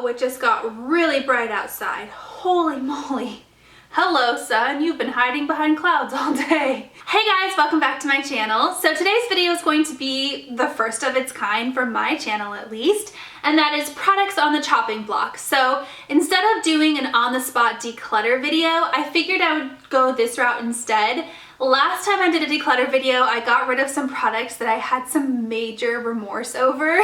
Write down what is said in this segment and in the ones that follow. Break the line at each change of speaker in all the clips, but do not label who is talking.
Oh, it just got really bright outside. Holy moly. Hello, sun. You've been hiding behind clouds all day. Hey guys, welcome back to my channel. So today's video is going to be the first of its kind for my channel at least, and that is products on the chopping block. So instead of doing an on-the-spot declutter video, I figured I would go this route instead. Last time I did a declutter video, I got rid of some products that I had some major remorse over.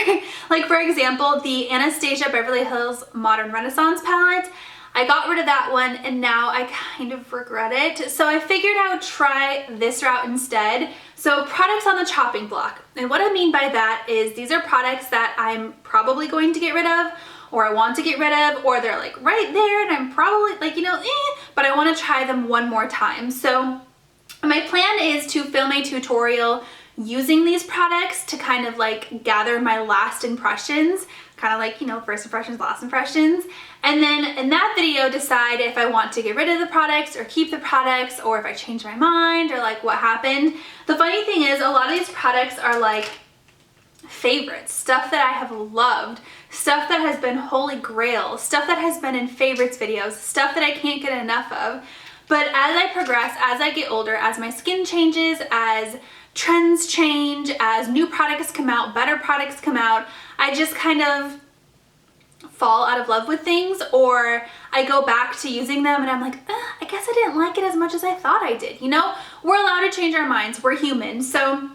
Like for example, the Anastasia Beverly Hills Modern Renaissance palette. I got rid of that one and now I kind of regret it. So I figured I would try this route instead. So products on the chopping block. And what I mean by that is these are products that I'm probably going to get rid of, or I want to get rid of, or they're like right there and I'm probably like, but I want to try them one more time. So my plan is to film a tutorial using these products to kind of like gather my last impressions, kind of like, first impressions, last impressions. And then in that video, decide if I want to get rid of the products or keep the products, or if I change my mind or like what happened. The funny thing is a lot of these products are like favorites, stuff that I have loved, stuff that has been holy grail, stuff that has been in favorites videos, stuff that I can't get enough of. But as I progress, as I get older, as my skin changes, as trends change, as new products come out, better products come out, I just kind of fall out of love with things, or I go back to using them and I'm like, I guess I didn't like it as much as I thought I did. We're allowed to change our minds. We're human. So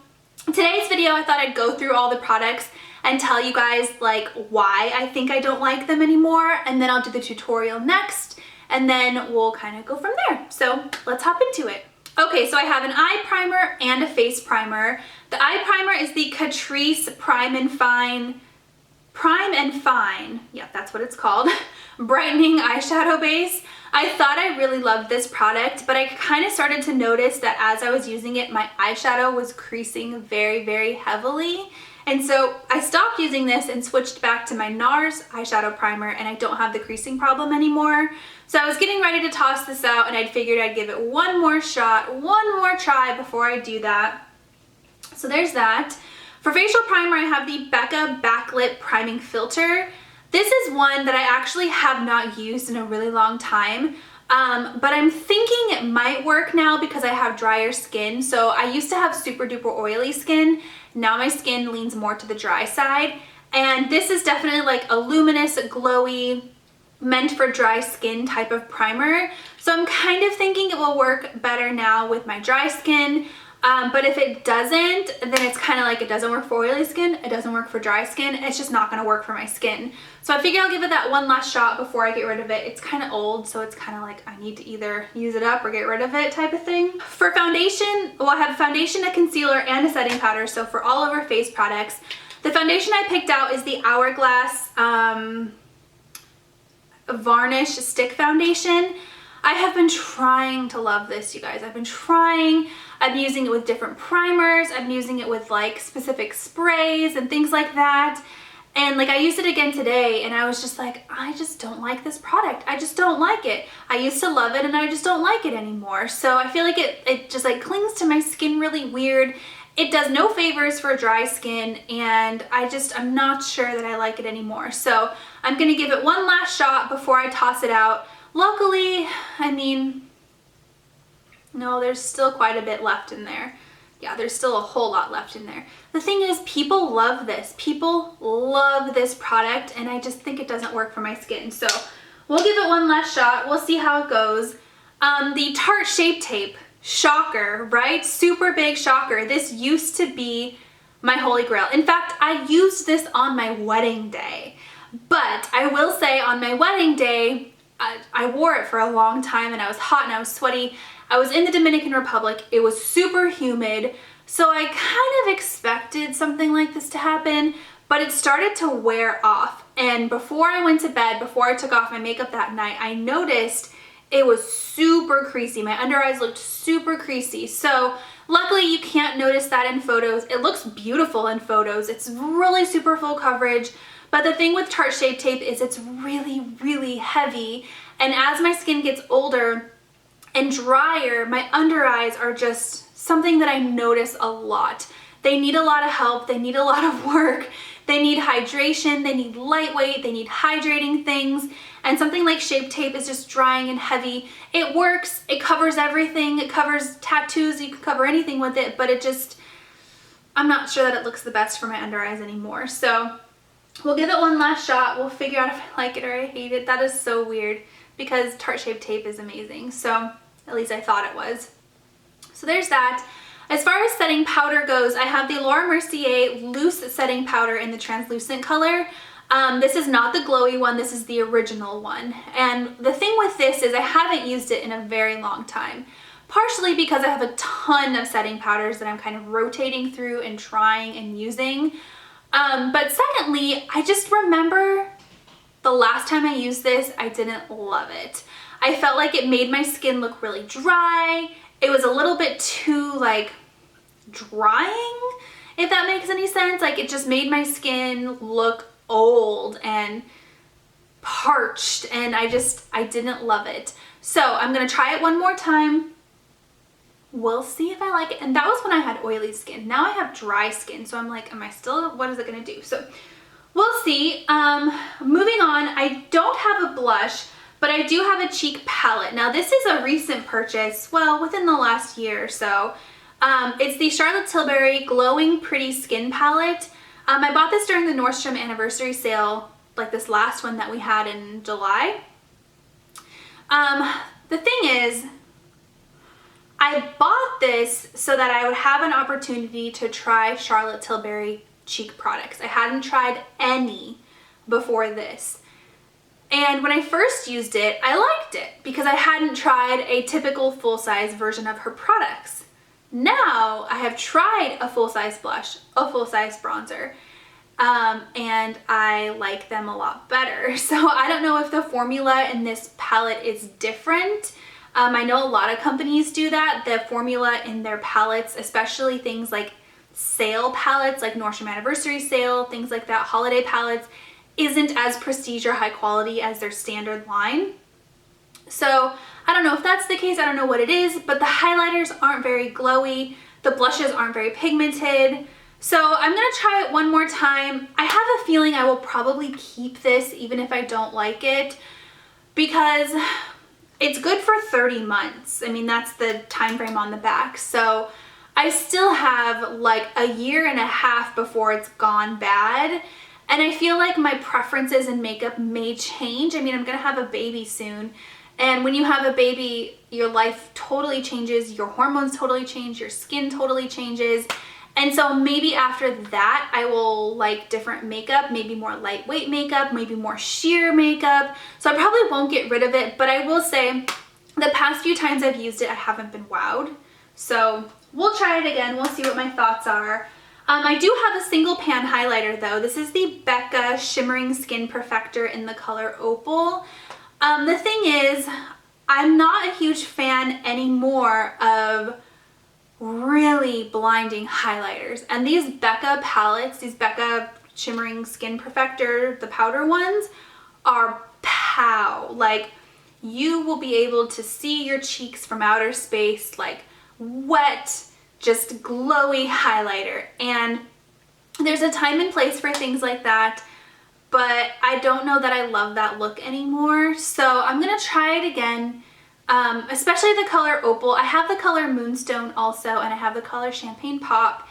today's video, I thought I'd go through all the products and tell you guys like why I think I don't like them anymore, and then I'll do the tutorial next, and then we'll kind of go from there. So let's hop into it. Okay, so I have an eye primer and a face primer. The eye primer is the Catrice Prime and Fine, yeah, that's what it's called, brightening eyeshadow base. I thought I really loved this product, but I kind of started to notice that as I was using it, my eyeshadow was creasing very, very heavily. And so I stopped using this and switched back to my NARS eyeshadow primer, and I don't have the creasing problem anymore. So I was getting ready to toss this out, and I figured I'd give it one more shot, one more try before I do that. So there's that. For facial primer, I have the Becca Backlit Priming Filter. This is one that I actually have not used in a really long time, but I'm thinking it might work now because I have drier skin. So I used to have super duper oily skin. Now my skin leans more to the dry side, and this is definitely like a luminous, glowy, meant for dry skin type of primer. So I'm kind of thinking it will work better now with my dry skin. But if it doesn't, then it's kind of like it doesn't work for oily skin, it doesn't work for dry skin, it's just not going to work for my skin. So I figure I'll give it that one last shot before I get rid of it. It's kind of old, so it's kind of like I need to either use it up or get rid of it type of thing. For foundation, well, I have a foundation, a concealer, and a setting powder, so for all over face products. The foundation I picked out is the Hourglass Varnish Stick Foundation. I have been trying to love this, you guys. I've been using it with different primers. I've been using it with like specific sprays and things like that. And like I used it again today and I was just like, I just don't like this product. I just don't like it. I used to love it and I just don't like it anymore. So I feel like it just like clings to my skin really weird. It does no favors for dry skin, and I'm not sure that I like it anymore. So I'm gonna give it one last shot before I toss it out. Luckily, no, there's still quite a bit left in there. Yeah, there's still a whole lot left in there. The thing is, people love this. People love this product, and I just think it doesn't work for my skin. So we'll give it one last shot. We'll see how it goes. The Tarte Shape Tape. Shocker, right? Super big shocker. This used to be my holy grail. In fact, I used this on my wedding day. But I will say on my wedding day, I wore it for a long time and I was hot and I was sweaty. I was in the Dominican Republic. It was super humid. So I kind of expected something like this to happen, but it started to wear off. And before I went to bed, before I took off my makeup that night, I noticed it was super creasy. My under eyes looked super creasy. So luckily you can't notice that in photos. It looks beautiful in photos. It's really super full coverage. But the thing with Tarte Shape Tape is it's really, really heavy. And as my skin gets older and drier, my under eyes are just something that I notice a lot. They need a lot of help. They need a lot of work. They need hydration, they need lightweight, they need hydrating things, and something like Shape Tape is just drying and heavy. It works, it covers everything, it covers tattoos, you can cover anything with it, but it just, I'm not sure that it looks the best for my under eyes anymore. So we'll give it one last shot. We'll figure out if I like it or I hate it. That is so weird because Tarte Shape Tape is amazing. So at least I thought it was. So there's that. As far as setting powder goes, I have the Laura Mercier loose setting powder in the translucent color. This is not the glowy one, this is the original one. And the thing with this is I haven't used it in a very long time. Partially because I have a ton of setting powders that I'm kind of rotating through and trying and using. But secondly, I just remember the last time I used this, I didn't love it. I felt like it made my skin look really dry. It was a little bit too like drying, if that makes any sense. Like it just made my skin look old and parched, and I didn't love it. So I'm gonna try it one more time. We'll see if I like it. And that was when I had oily skin. Now I have dry skin, so I'm like, am I still, what is it gonna do? So we'll see. Moving on, I don't have a blush, but I do have a cheek palette. Now this is a recent purchase, well, within the last year or so. It's the Charlotte Tilbury Glowing Pretty Skin Palette. I bought this during the Nordstrom anniversary sale, like this last one that we had in July. The thing is, I bought this so that I would have an opportunity to try Charlotte Tilbury cheek products. I hadn't tried any before this. And when I first used it, I liked it because I hadn't tried a typical full-size version of her products. Now I have tried a full-size blush, a full-size bronzer, and I like them a lot better. So I don't know if the formula in this palette is different. I know a lot of companies do that. The formula in their palettes, especially things like sale palettes, like Nordstrom Anniversary Sale, things like that, holiday palettes, isn't as prestige or high quality as their standard line. So I don't know if that's the case, I don't know what it is, but the highlighters aren't very glowy, the blushes aren't very pigmented. So I'm gonna try it one more time. I have a feeling I will probably keep this even if I don't like it, because it's good for 30 months. I mean, that's the time frame on the back. So I still have like a year and a half before it's gone bad. And I feel like my preferences in makeup may change. I mean, I'm gonna have a baby soon. And when you have a baby, your life totally changes, your hormones totally change, your skin totally changes. And so maybe after that, I will like different makeup, maybe more lightweight makeup, maybe more sheer makeup. So I probably won't get rid of it, but I will say the past few times I've used it, I haven't been wowed. So we'll try it again. We'll see what my thoughts are. I do have a single pan highlighter though. This is the Becca Shimmering Skin Perfector in the color Opal. The thing is, I'm not a huge fan anymore of really blinding highlighters. And these Becca palettes, these Becca Shimmering Skin Perfector, the powder ones, are pow. Like, you will be able to see your cheeks from outer space, like wet, just glowy highlighter. And there's a time and place for things like that, but I don't know that I love that look anymore. So I'm gonna try it again, especially the color Opal. I have the color Moonstone also, and I have the color Champagne Pop,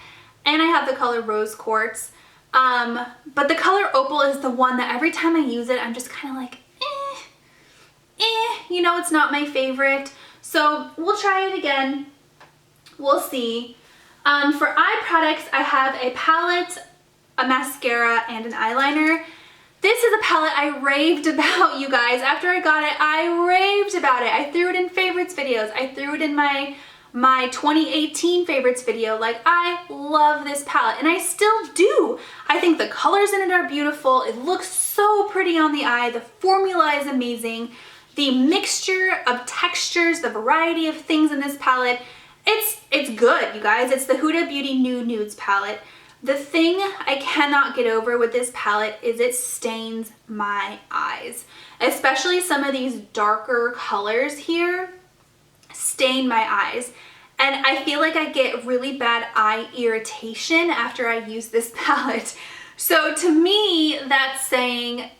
and I have the color Rose Quartz. But the color Opal is the one that every time I use it, I'm just kind of like, you know, it's not my favorite. So we'll try it again. We'll see. For eye products, I have a palette, a mascara, and an eyeliner. This is a palette I raved about, you guys. After I got it, I raved about it. I threw it in favorites videos. I threw it in my 2018 favorites video. Like, I love this palette, and I still do. I think the colors in it are beautiful. It looks so pretty on the eye. The formula is amazing. The mixture of textures, the variety of things in this palette, it's good, you guys. It's the Huda Beauty Nude Nudes palette. The thing I cannot get over with this palette is it stains my eyes. Especially some of these darker colors here stain my eyes. And I feel like I get really bad eye irritation after I use this palette. So to me, that's saying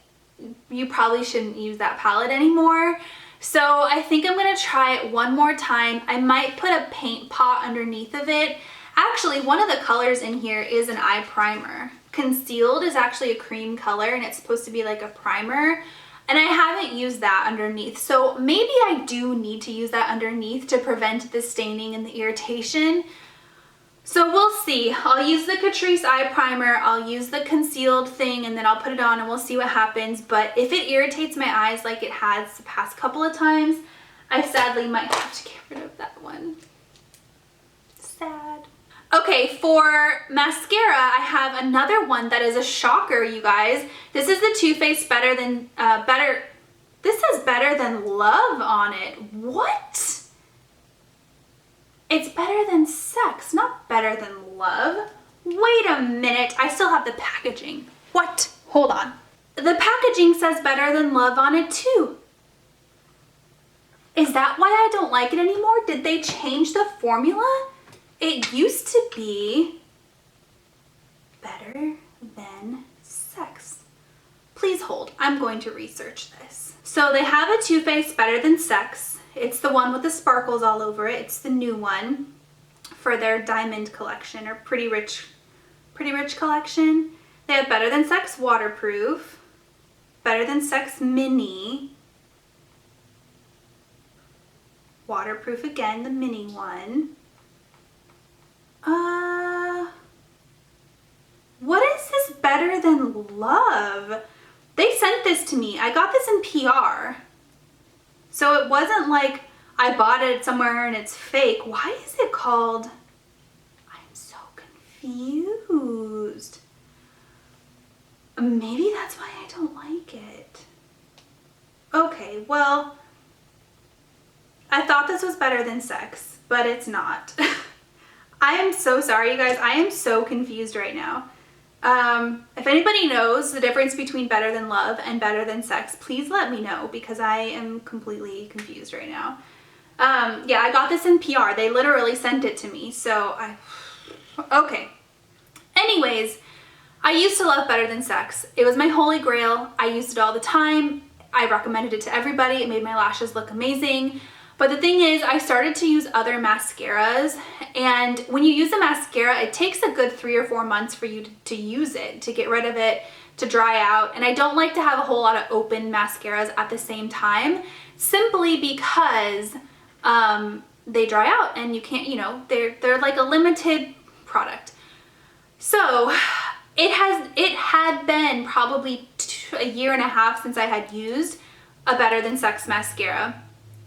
you probably shouldn't use that palette anymore. So I think I'm gonna try it one more time. I might put a paint pot underneath of it. Actually, one of the colors in here is an eye primer. Concealed is actually a cream color and it's supposed to be like a primer. And I haven't used that underneath. So maybe I do need to use that underneath to prevent the staining and the irritation. So we'll see. I'll use the Catrice eye primer, I'll use the concealed thing, and then I'll put it on and we'll see what happens. But if it irritates my eyes like it has the past couple of times, I sadly might have to get rid of that one. Sad. Okay, for mascara, I have another one that is a shocker, you guys. This is the Too Faced this says Better Than Love on it. What? It's Better Than Sex, not Better Than Love. Wait a minute, I still have the packaging. What? Hold on. The packaging says Better Than Love on it too. Is that why I don't like it anymore? Did they change the formula? It used to be Better Than Sex. Please hold, I'm going to research this. So they have a Too Faced Better Than Sex. It's the one with the sparkles all over it. It's the new one for their diamond collection or pretty rich collection. They have Better Than Sex Waterproof, Better Than Sex Mini, waterproof again, the mini one. What is this Better Than Love? They sent this to me. I got this in PR. So it wasn't like I bought it somewhere and it's fake. Why is it called? I'm so confused. Maybe that's why I don't like it. Okay, well, I thought this was Better Than Sex, but it's not. I am so sorry, you guys. I am so confused right now. If anybody knows the difference between Better Than Love and Better Than Sex, please let me know because I am completely confused right now. Yeah, I got this in PR. They literally sent it to me, so okay. Anyways, I used to love Better Than Sex. It was my holy grail. I used it all the time. I recommended it to everybody. It made my lashes look amazing. But the thing is, I started to use other mascaras, and when you use a mascara, it takes a good 3 or 4 months for you to use it, to get rid of it, to dry out. And I don't like to have a whole lot of open mascaras at the same time, simply because they dry out and you can't, you know, they're like a limited product. So it had been probably a year and a half since I had used a Better Than Sex mascara.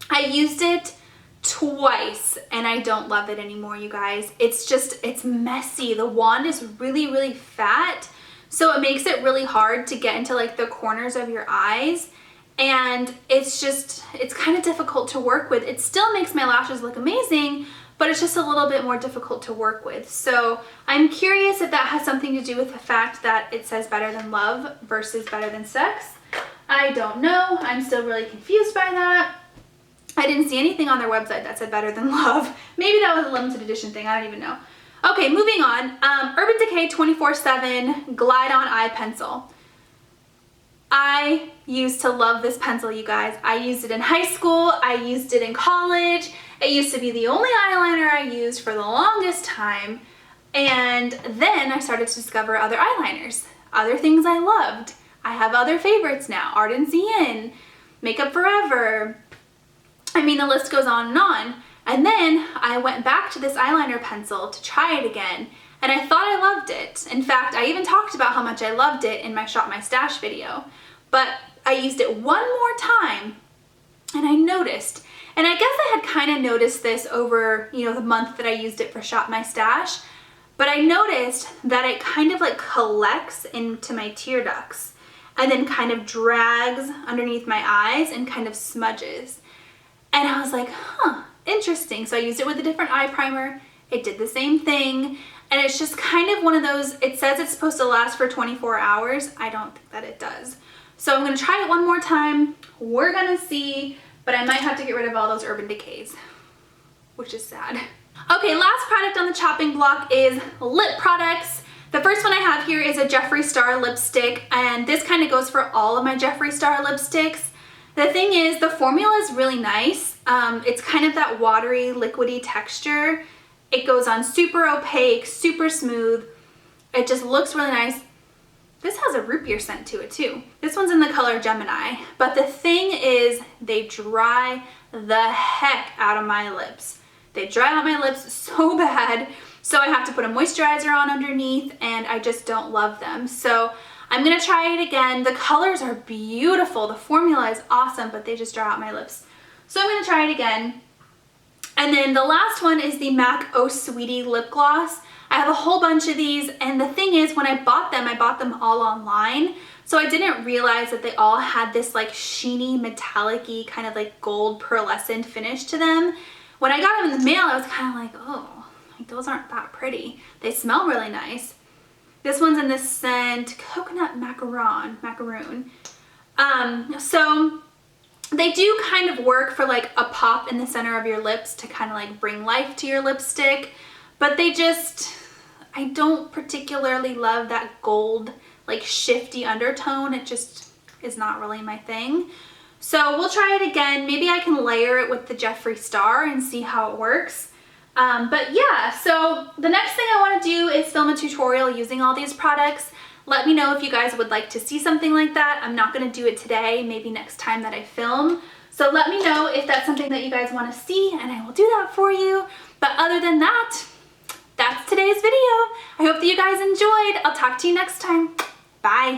I used it twice and I don't love it anymore, you guys. It's messy. The wand is really, really fat, so it makes it really hard to get into like the corners of your eyes, and it's kind of difficult to work with. It still makes my lashes look amazing, but it's just a little bit more difficult to work with. So I'm curious if that has something to do with the fact that it says Better Than Love versus Better Than Sex. I don't know. I'm still really confused by that. I didn't see anything on their website that said Better Than Love. Maybe that was a limited edition thing. I don't even know. Okay, moving on. Urban Decay 24/7 Glide On Eye Pencil. I used to love this pencil, you guys. I used it in high school. I used it in college. It used to be the only eyeliner I used for the longest time. And then I started to discover other eyeliners, other things I loved. I have other favorites now. Art and Zien, Makeup Forever. I mean, the list goes on. And then I went back to this eyeliner pencil to try it again, and I thought I loved it. In fact, I even talked about how much I loved it in my Shop My Stash video. But I used it one more time, and I noticed, and I guess I had kind of noticed this over, you know, the month that I used it for Shop My Stash, but I noticed that it kind of like collects into my tear ducts and then kind of drags underneath my eyes and kind of smudges. And I was like, huh, interesting. So I used it with a different eye primer. It did the same thing. And it's just kind of one of those, it says it's supposed to last for 24 hours. I don't think that it does. So I'm gonna try it one more time. We're gonna see, but I might have to get rid of all those Urban Decays, which is sad. Okay, last product on the chopping block is lip products. The first one I have here is a Jeffree Star lipstick, and this kind of goes for all of my Jeffree Star lipsticks. The thing is, the formula is really nice. It's kind of that watery, liquidy texture. It goes on super opaque, super smooth. It just looks really nice. This has a root beer scent to it too. This one's in the color Gemini, but the thing is they dry the heck out of my lips. They dry out my lips so bad, so I have to put a moisturizer on underneath, and I just don't love them. So I'm gonna try it again. The colors are beautiful. The formula is awesome, but they just dry out my lips. So I'm gonna try it again. And then the last one is the MAC Oh Sweetie lip gloss. I have a whole bunch of these, and the thing is, when I bought them all online, so I didn't realize that they all had this like sheeny, metallic-y, kind of like gold pearlescent finish to them. When I got them in the mail, I was kind of like, oh, like those aren't that pretty. They smell really nice. This one's in this scent, Coconut Macaroon. So they do kind of work for like a pop in the center of your lips to kind of like bring life to your lipstick, but they just, I don't particularly love that gold, like shifty undertone. It just is not really my thing. So we'll try it again. Maybe I can layer it with the Jeffree Star and see how it works. But yeah, so the next thing I want to do is film a tutorial using all these products. Let me know if you guys would like to see something like that. I'm not going to do it today, maybe next time that I film. So let me know if that's something that you guys want to see, and I will do that for you. But other than that, that's today's video. I hope that you guys enjoyed. I'll talk to you next time. Bye.